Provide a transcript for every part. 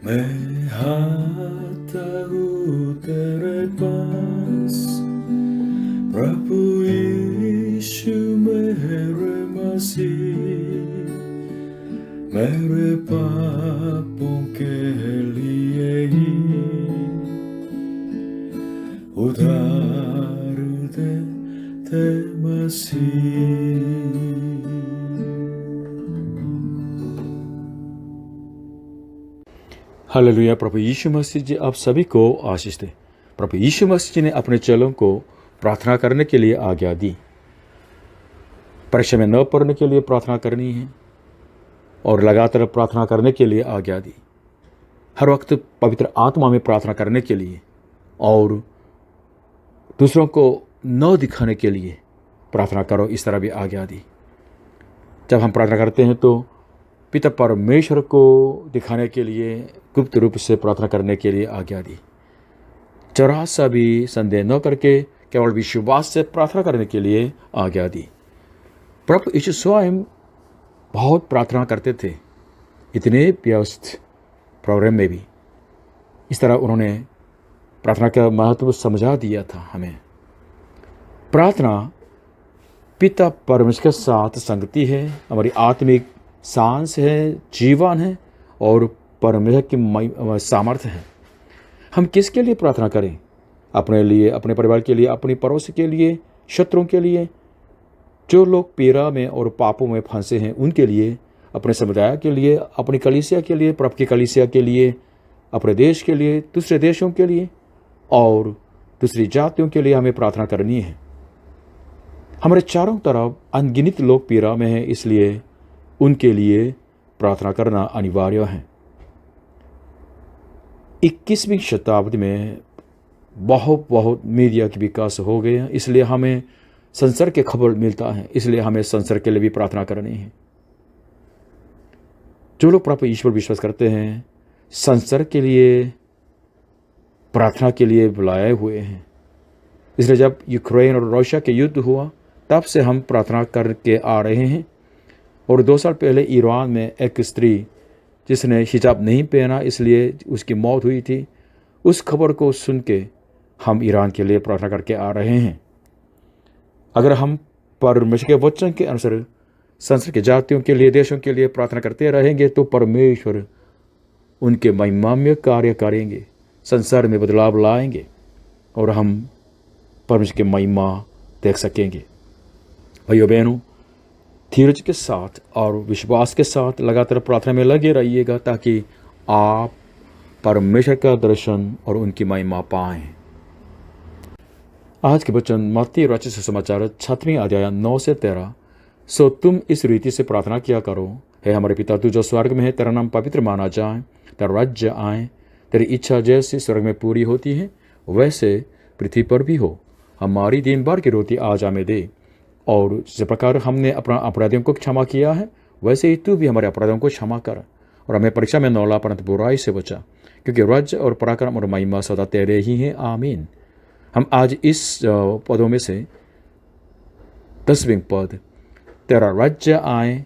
मैं आता हूँ तेरे पास, प्रभु यीशु मेरे मसीह, मेरे पापों के लिए ही उधार दे मसीह। हालेलुया। प्रभु यीशु मसीह जी आप सभी को आशीष दे। प्रभु यीशु मसीह जी ने अपने चेलों को प्रार्थना करने के लिए आज्ञा दी। परीक्षा में न पढ़ने के लिए प्रार्थना करनी है और लगातार प्रार्थना करने के लिए आज्ञा दी। हर वक्त पवित्र आत्मा में प्रार्थना करने के लिए और दूसरों को न दिखाने के लिए प्रार्थना करो, इस तरह भी आज्ञा दी। जब हम प्रार्थना करते हैं तो पिता परमेश्वर को दिखाने के लिए गुप्त रूप से प्रार्थना करने के लिए आज्ञा दी। जरा सा भी संदेह न करके केवल विश्वास से प्रार्थना करने के लिए आज्ञा दी। प्रभु यीशु स्वयं बहुत प्रार्थना करते थे, इतने व्यस्त प्रोग्राम में भी। इस तरह उन्होंने प्रार्थना का महत्व समझा दिया था हमें। प्रार्थना पिता परमेश्वर के साथ संगति है, हमारी आत्मिक सांस है, जीवन है और परमेश्वर की सामर्थ्य है। हम किसके लिए प्रार्थना करें? अपने लिए, अपने परिवार के लिए, अपनी पड़ोस के लिए, शत्रुओं के लिए, जो लोग पीड़ा में और पापों में फंसे हैं उनके लिए, अपने समुदाय के लिए, अपनी कलीसिया के लिए, प्रभु की कलीसिया के लिए, अपने देश के लिए, दूसरे देशों के लिए और दूसरी जातियों के लिए हमें प्रार्थना करनी है। हमारे चारों तरफ अनगिनत लोग पीड़ा में हैं, इसलिए उनके लिए प्रार्थना करना अनिवार्य है। 21वीं शताब्दी में बहुत मीडिया की विकास हो गए हैं, इसलिए हमें संसार के खबर मिलता है, इसलिए हमें संसार के लिए भी प्रार्थना करनी है। जो लोग प्रभु ईश्वर विश्वास करते हैं संसार के लिए प्रार्थना के लिए बुलाए हुए हैं। इसलिए जब यूक्रेन और रशिया के युद्ध हुआ तब से हम प्रार्थना करके आ रहे हैं। और 2 साल पहले ईरान में एक स्त्री जिसने हिजाब नहीं पहना इसलिए उसकी मौत हुई थी, उस खबर को सुन के हम ईरान के लिए प्रार्थना करके आ रहे हैं। अगर हम परमेश्वर के वचन के अनुसार संसार के जातियों के लिए, देशों के लिए प्रार्थना करते रहेंगे तो परमेश्वर उनके महिमामय कार्य करेंगे, संसार में बदलाव लाएंगे और हम परमेश्वर की महिमा देख सकेंगे। भाइयों बहनों, धीरज के साथ और विश्वास के साथ लगातार प्रार्थना में लगे रहिएगा ताकि आप परमेश्वर का दर्शन और उनकी महिमा पाएं। आज के वचन मत्ती रचित सुसमाचार 6वें अध्याय 9 से 13। सो तुम इस रीति से प्रार्थना किया करो, हे हमारे पिता तू जो स्वर्ग में है, तेरा नाम पवित्र माना जाए, तेरा राज्य आए, तेरी इच्छा जैसे स्वर्ग में पूरी होती है वैसे पृथ्वी पर भी हो। हमारी दिन भर की रोटी आज हमें दे, और जिस प्रकार हमने अपना अपराधियों को क्षमा किया है वैसे ही तू भी हमारे अपराधियों को क्षमा कर, और हमें परीक्षा में न ला परंतु बुराई से बचा, क्योंकि राज्य और पराक्रम और महिमा सदा तेरे ही हैं, आमीन। हम आज इस पदों में से 10वें पद, तेरा राज्य आए,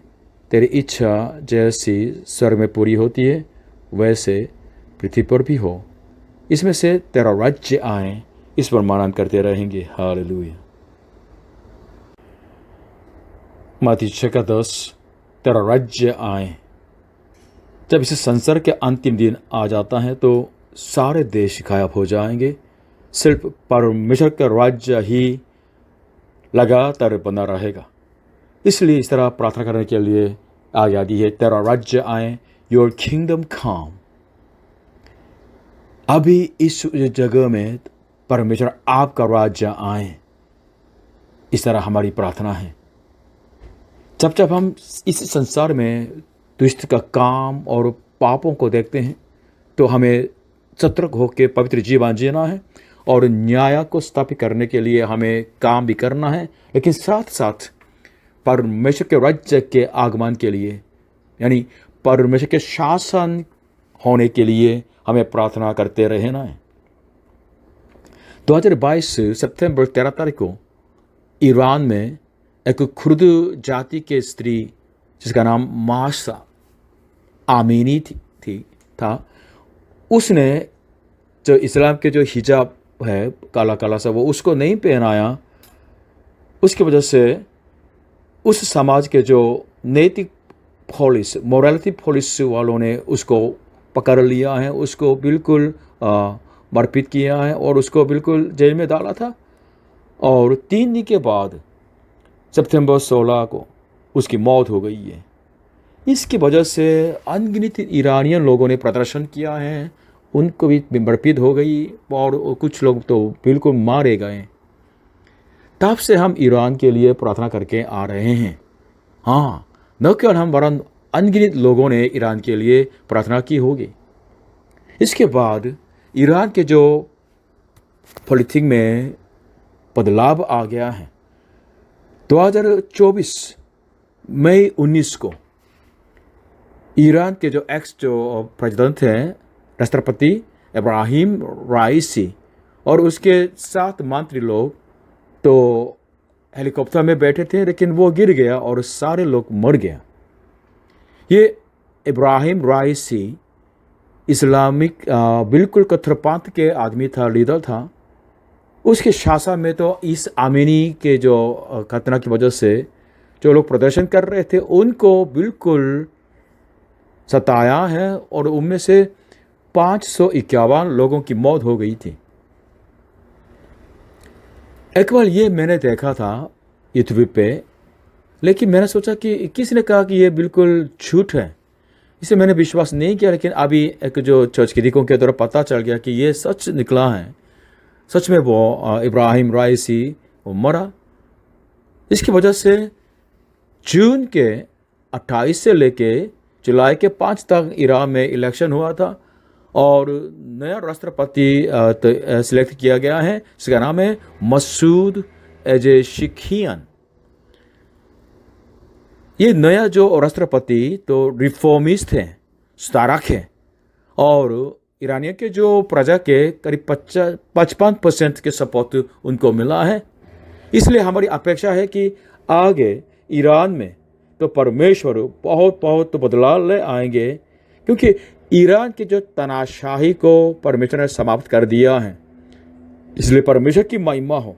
तेरी इच्छा जैसी स्वर्ग में पूरी होती है वैसे पृथ्वी पर भी हो, इसमें से तेरा राज्य आए, इस पर मनन करते रहेंगे। हालेलुया। मत्ती 6:10, तेरा राज्य आए। जब इस संसार के अंतिम दिन आ जाता है तो सारे देश गायब हो जाएंगे, सिर्फ परमेश्वर का राज्य ही लगातार बना रहेगा। इसलिए इस तरह प्रार्थना करने के लिए आज्ञा दी है, तेरा राज्य आए, योर किंगडम कम। अभी इस जगह में परमेश्वर आपका राज्य आए, इस तरह हमारी प्रार्थना है। जब जब हम इस संसार में दुष्ट का काम और पापों को देखते हैं तो हमें सतर्क होकर पवित्र जीवन जीना है और न्याय को स्थापित करने के लिए हमें काम भी करना है, लेकिन साथ साथ परमेश्वर के राज्य के आगमन के लिए यानी परमेश्वर के शासन होने के लिए हमें प्रार्थना करते रहना है। 2022 सितंबर 13 तारीख को ईरान में एक खुर्द जाति के स्त्री जिसका नाम माशा आमीनी था, उसने जो इस्लाम के जो हिजाब है काला काला सा, वो उसको नहीं पहनाया। उसकी वजह से उस समाज के जो नैतिक पुलिस, मोरालिटी पुलिस वालों ने उसको पकड़ लिया है, उसको बिल्कुल मारपीट किया है और उसको बिल्कुल जेल में डाला था। और 3 दिन के बाद सितंबर 16 को उसकी मौत हो गई है। इसकी वजह से अनगिनत ईरानियन लोगों ने प्रदर्शन किया है, उनको भी मारपीट हो गई और कुछ लोग तो बिल्कुल मारे गए। तब से हम ईरान के लिए प्रार्थना करके आ रहे हैं। हाँ, न केवल हम वरन अनगिनत लोगों ने ईरान के लिए प्रार्थना की होगी। इसके बाद ईरान के जो पॉलिटिक्स में बदलाव आ गया है। 2024 मई 19 को ईरान के जो प्रेसिडेंट हैं, राष्ट्रपति इब्राहिम राइसी और उसके 7 मंत्री लोग तो हेलीकॉप्टर में बैठे थे, लेकिन वो गिर गया और सारे लोग मर गया। ये इब्राहिम राइसी इस्लामिक बिल्कुल कट्टरपंथ के आदमी था, लीडर था। उसके शासन में तो इस आमिनी के जो घटना की वजह से जो लोग प्रदर्शन कर रहे थे उनको बिल्कुल सताया है और उनमें से 551 लोगों की मौत हो गई थी। एक बार ये मैंने देखा था यूट्यूब पे, लेकिन मैंने सोचा कि किसी ने कहा कि ये बिल्कुल झूठ है, इसे मैंने विश्वास नहीं किया। लेकिन अभी एक जो चर्च के दिकों के द्वारा पता चल गया कि ये सच निकला है। सच में वो इब्राहिम राइसी वो मरा। इसकी वजह से जून के 28 से लेके जुलाई के 5 तक ईरान में इलेक्शन हुआ था और नया राष्ट्रपति सिलेक्ट किया गया है। इसका नाम है मसूद पेजेश्कियान। ये नया जो राष्ट्रपति तो रिफॉर्मिस्ट हैं, सुधारक हैं और ईरानियों के जो प्रजा के करीब 55% के सपोर्ट उनको मिला है। इसलिए हमारी अपेक्षा है कि आगे ईरान में तो परमेश्वर बहुत बहुत बदलाव ले आएंगे, क्योंकि ईरान की जो तानाशाही को परमेश्वर ने समाप्त कर दिया है। इसलिए परमेश्वर की महिमा हो।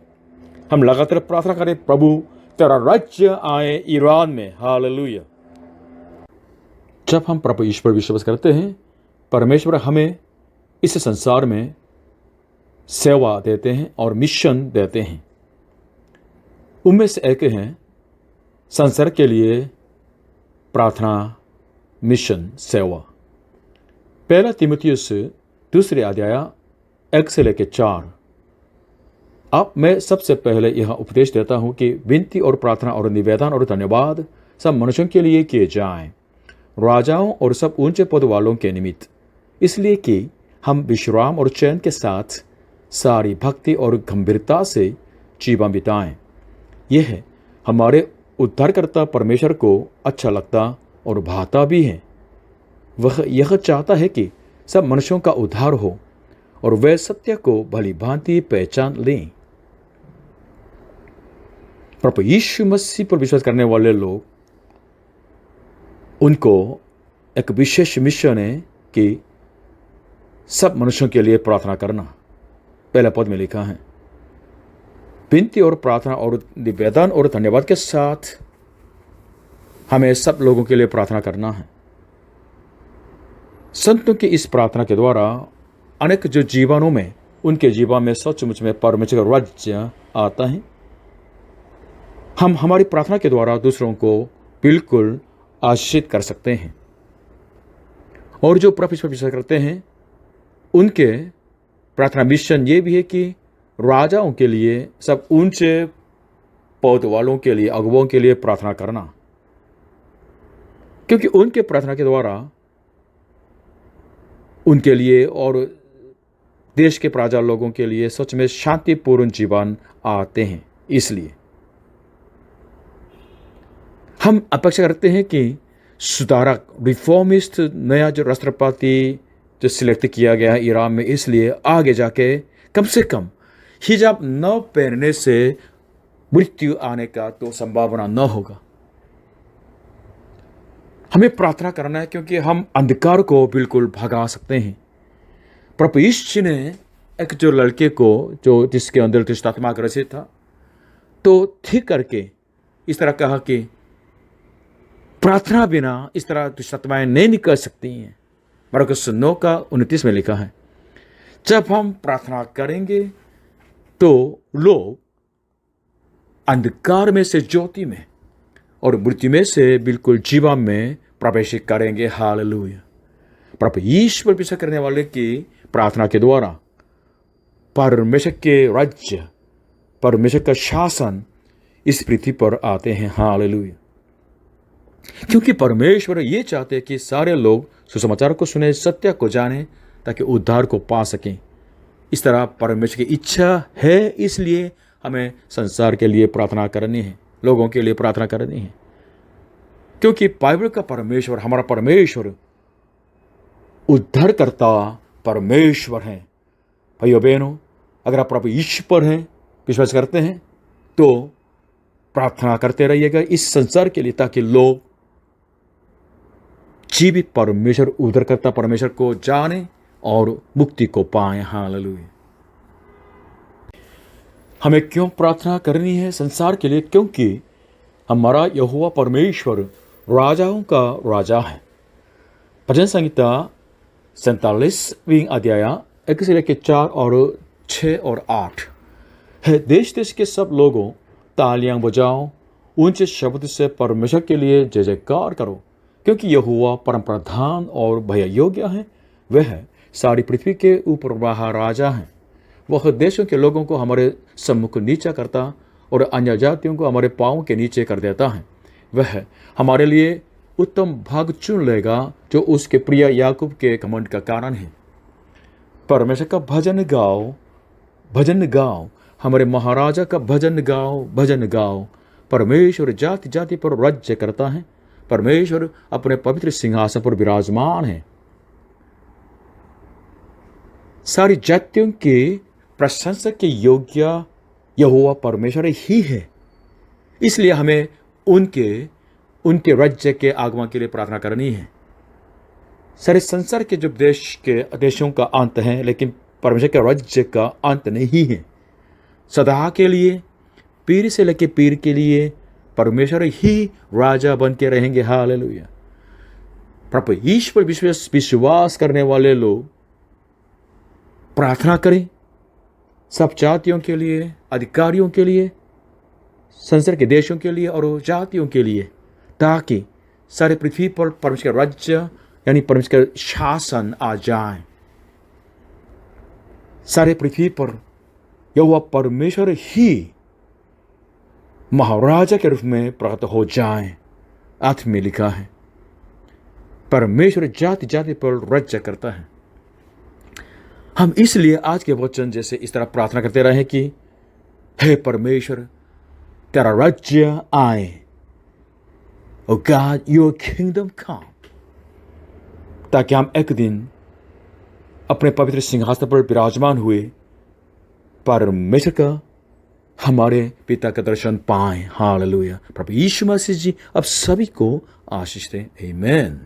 हम लगातार प्रार्थना करें, प्रभु तेरा राज्य आए ईरान में। हालेलुया। जब हम प्रभु ईश्वर विश्वास करते हैं, परमेश्वर हमें इस संसार में सेवा देते हैं और मिशन देते हैं। उनमें से एक है संसार के लिए प्रार्थना, मिशन, सेवा। 1 तीमुथियुस 2 अध्याय 1 से लेकर 4। अब मैं सबसे पहले यह उपदेश देता हूं कि विनती और प्रार्थना और निवेदन और धन्यवाद सब मनुष्यों के लिए किए जाएं, राजाओं और सब ऊंचे पद वालों के निमित्त, इसलिए कि हम विश्राम और चैन के साथ सारी भक्ति और गंभीरता से जीवन बिताएं। यह हमारे उद्धारकर्ता परमेश्वर को अच्छा लगता और भाता भी है। वह यह चाहता है कि सब मनुष्यों का उद्धार हो और वे सत्य को भली भांति पहचान लें। प्रभु यीशु मसीह पर विश्वास करने वाले लोग, उनको एक विशेष मिशन है कि सब मनुष्यों के लिए प्रार्थना करना। पहला पद में लिखा है, विनती और प्रार्थना और निवेदन और धन्यवाद के साथ हमें सब लोगों के लिए प्रार्थना करना है। संतों की इस प्रार्थना के द्वारा अनेक जो जीवनों में, उनके जीवन में सचमुच में परमेश्वर का राज्य आता है। हम हमारी प्रार्थना के द्वारा दूसरों को बिल्कुल आशीषित कर सकते हैं। और जो प्रभु पर विश्वास करते हैं, उनके प्रार्थना मिशन ये भी है कि राजाओं के लिए, सब ऊंचे पद वालों के लिए, अगुवाओं के लिए प्रार्थना करना, क्योंकि उनके प्रार्थना के द्वारा उनके लिए और देश के प्रजा लोगों के लिए सच में शांतिपूर्ण जीवन आते हैं। इसलिए हम अपेक्षा करते हैं कि सुधारक, रिफॉर्मिस्ट, नया जो राष्ट्रपति जो सिलेक्ट किया गया है ईरान में, इसलिए आगे जाके कम से कम हिजाब न पहनने से मृत्यु आने का तो संभावना न होगा। हमें प्रार्थना करना है, क्योंकि हम अंधकार को बिल्कुल भगा सकते हैं। प्रभु यीशु ने एक जो लड़के को जो जिसके अंदर दुष्ट आत्मा ग्रसित था तो ठीक करके इस तरह कहा कि प्रार्थना बिना इस तरह दुष्ट आत्माएं नहीं निकल सकती हैं। मरकुस 9:29 में लिखा है, जब हम प्रार्थना करेंगे तो लोग अंधकार में से ज्योति में और मृत्यु में से बिल्कुल जीवन में प्रवेश करेंगे। हालेलुया। प्रभु ईश्वर विश्वास करने वाले की प्रार्थना के द्वारा परमेश्वर के राज्य, परमेश्वर का शासन इस पृथ्वी पर आते हैं। हालेलुया। क्योंकि परमेश्वर ये चाहते हैं कि सारे लोग सुसमाचार को सुने, सत्य को जाने, ताकि उद्धार को पा सकें। इस तरह परमेश्वर की इच्छा है, इसलिए हमें संसार के लिए प्रार्थना करनी है, लोगों के लिए प्रार्थना करनी है। क्योंकि बाइबल का परमेश्वर, हमारा परमेश्वर उद्धारकर्ता परमेश्वर है। भाइयों बहनों, अगर आप प्रभु यीशु पर हैं, विश्वास करते हैं, तो प्रार्थना करते रहिएगा इस संसार के लिए, ताकि लोग जीवित परमेश्वर, उद्धारकर्ता परमेश्वर को जाने और मुक्ति को पाएं। हालेलुया। हमें क्यों प्रार्थना करनी है संसार के लिए? क्योंकि हमारा यहोवा परमेश्वर राजाओं का राजा है। भजन संहिता 47वीं अध्याय 1 से लेकर 4 और 6 और 8 है, देश देश के सब लोगों तालियां बजाओ, ऊंचे शब्द से परमेश्वर के लिए जय जयकार करो, क्योंकि यहोवा परम प्रधान और भय योग्य है। वह सारी पृथ्वी के ऊपर महाराजा है। वह देशों के लोगों को हमारे सम्मुख नीचा करता और अन्य जातियों को हमारे पाँव के नीचे कर देता है। वह हमारे लिए उत्तम भाग चुन लेगा, जो उसके प्रिय याकूब के घमंड का कारण है। परमेश्वर का भजन गाओ, भजन गाओ, हमारे महाराजा का भजन गाओ, भजन गाओ। परमेश्वर जाति जाति पर राज्य करता है। परमेश्वर अपने पवित्र सिंहासन पर विराजमान है। सारी जातियों के प्रशंसा के योग्य यहोवा परमेश्वर ही है। इसलिए हमें उनके राज्य के आगमन के लिए प्रार्थना करनी है। सारे संसार के जो देशों का अंत है, लेकिन परमेश्वर के राज्य का अंत नहीं है। सदा के लिए, पीढ़ी से लेकर पीढ़ी के लिए परमेश्वर ही राजा बन के रहेंगे। हालेलुया। प्रभु ईश्वर विश्वास करने वाले लोग प्रार्थना करें, सब जातियों के लिए, अधिकारियों के लिए, संसार के देशों के लिए और जातियों के लिए, ताकि सारे पृथ्वी पर परमेश्वर का राज्य यानी परमेश्वर का शासन आ जाए। सारे पृथ्वी पर यहोवा परमेश्वर ही महाराजा के रूप में प्रकट हो जाए। अर्थ में लिखा है, परमेश्वर जाति जाति पर राज्य करता है। हम इसलिए आज के वचन जैसे इस तरह प्रार्थना करते रहे कि हे परमेश्वर, तेरा राज्य आए। ओ गॉड, योर किंगडम कम, ताकि हम एक दिन अपने पवित्र सिंहासन पर विराजमान हुए परमेश्वर का, हमारे पिता का दर्शन पाएं। हालेलुया। प्रभु यीशु मसीह जी अब सभी को आशीष दें। आमीन।